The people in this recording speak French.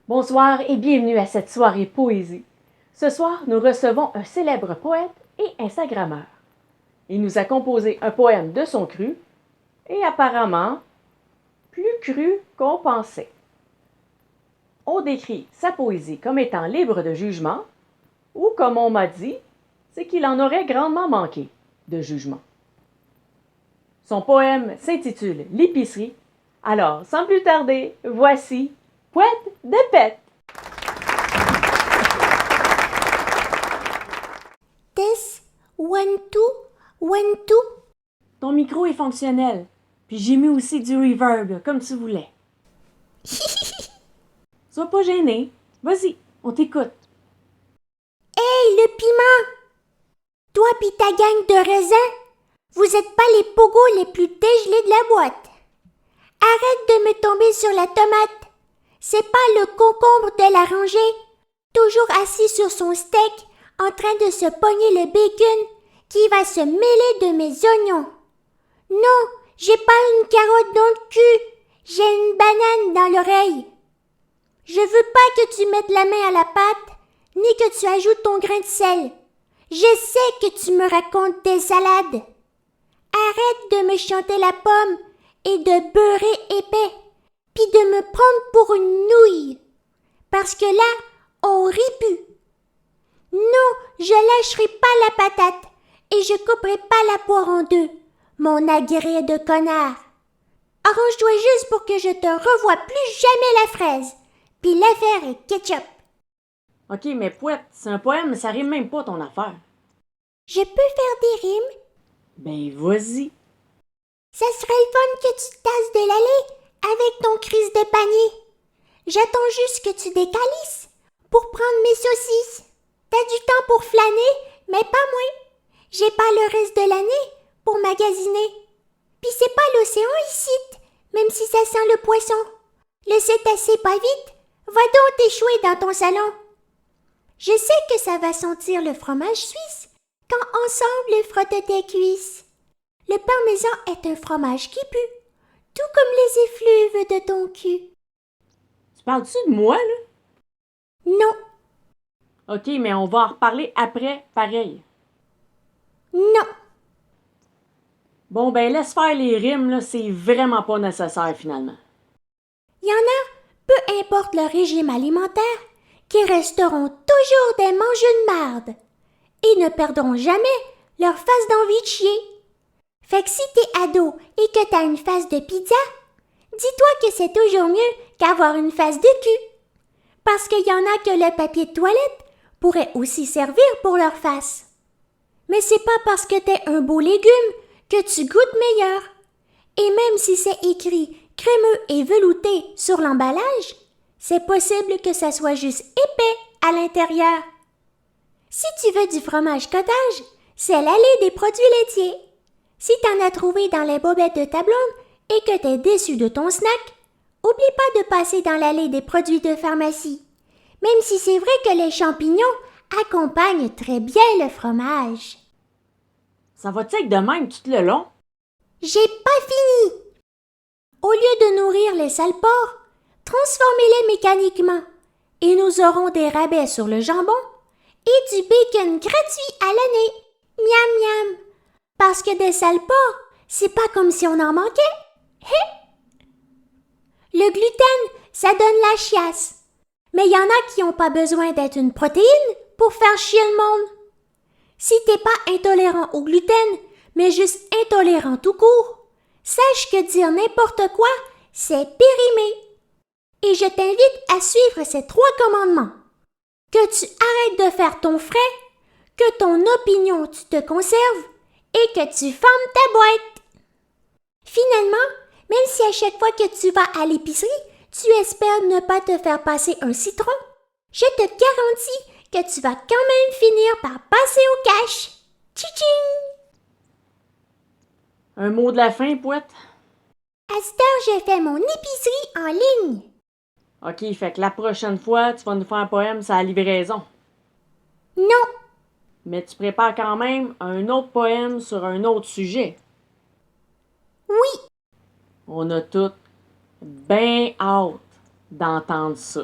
Bonsoir et bienvenue à cette soirée poésie. Ce soir, nous recevons un célèbre poète et Instagrammeur. Il nous a composé un poème de son cru et apparemment plus cru qu'on pensait. On décrit sa poésie comme étant libre de jugement ou, comme on m'a dit, c'est qu'il en aurait grandement manqué de jugement. Son poème s'intitule L'épicerie. Alors, sans plus tarder, voici Poète de Pète. Test, 1, 2, 1, 2. Ton micro est fonctionnel, puis j'ai mis aussi du reverb, comme tu voulais. Sois pas gêné. Vas-y, on t'écoute. Hey, le piment! Toi pis ta gang de raisins, vous êtes pas les pogos les plus dégelés de la boîte. Arrête de me tomber sur la tomate. C'est pas le concombre de la rangée, toujours assis sur son steak, en train de se pogner le bacon, qui va se mêler de mes oignons. Non, j'ai pas une carotte dans le cul, j'ai une banane dans l'oreille. Je veux pas que tu mettes la main à la pâte, ni que tu ajoutes ton grain de sel. Je sais que tu me racontes des salades. Arrête de me chanter la pomme et de beurrer épais, puis de me prendre pour une nouille. Parce que là, on rit plus. Non, je lâcherai pas la patate et je couperai pas la poire en deux, mon agré de connard. Arrange-toi juste pour que je te revoie plus jamais la fraise, puis l'affaire est ketchup. Ok, mais Poète, c'est un poème, ça rime même pas ton affaire. Je peux faire des rimes? Ben, vas-y. Ça serait le fun que tu te tasses de l'allée avec ton crise de panier. J'attends juste que tu décalisses pour prendre mes saucisses. T'as du temps pour flâner, mais pas moi. J'ai pas le reste de l'année pour magasiner. Pis c'est pas l'océan ici, même si ça sent le poisson. Le cétacé pas vite, va donc t'échouer dans ton salon. Je sais que ça va sentir le fromage suisse quand ensemble frotte tes cuisses. Le parmesan est un fromage qui pue, tout comme les effluves de ton cul. Tu parles-tu de moi, là? Non, Ok, mais on va en reparler après, pareil. non. Bon, ben, laisse faire les rimes, là, c'est vraiment pas nécessaire, finalement. Il y en a, peu importe leur régime alimentaire, qui resteront toujours des mangeux de marde et ne perdront jamais leur face d'envie de chier. Fait que si t'es ado et que t'as une face de pizza, dis-toi que c'est toujours mieux qu'avoir une face de cul. Parce qu'il y en a que le papier de toilette pourrait aussi servir pour leur face. Mais c'est pas parce que t'es un beau légume que tu goûtes meilleur. Et même si c'est écrit crémeux et velouté sur l'emballage, c'est possible que ça soit juste épais à l'intérieur. Si tu veux du fromage cottage, c'est l'allée des produits laitiers. Si t'en as trouvé dans les bobettes de ta blonde et que t'es déçu de ton snack, oublie pas de passer dans l'allée des produits de pharmacie. Même si c'est vrai que les champignons accompagnent très bien le fromage. Ça va-tu être de même tout le long? J'ai pas fini! Au lieu de nourrir les sales porcs, transformez-les mécaniquement et nous aurons des rabais sur le jambon et du bacon gratuit à l'année. Miam miam! Parce que des sales porcs, c'est pas comme si on en manquait. Hé! Le gluten, ça donne la chiasse. Mais il y en a qui n'ont pas besoin d'être une protéine pour faire chier le monde. Si t'es pas intolérant au gluten, mais juste intolérant tout court, sache que dire n'importe quoi, c'est périmé. Et je t'invite à suivre ces 3 commandements. Que tu arrêtes de faire ton frais, que ton opinion tu te conserves et que tu fermes ta boîte. Finalement, même si à chaque fois que tu vas à l'épicerie, tu espères ne pas te faire passer un citron, je te garantis que tu vas quand même finir par passer au cash. Tching! Un mot de la fin, Poète? À cette heure, j'ai fait mon épicerie en ligne. Ok, fait que la prochaine fois, tu vas nous faire un poème sur la livraison. Non, Mais tu prépares quand même un autre poème sur un autre sujet. oui, On a tout Ben hâte d'entendre ça.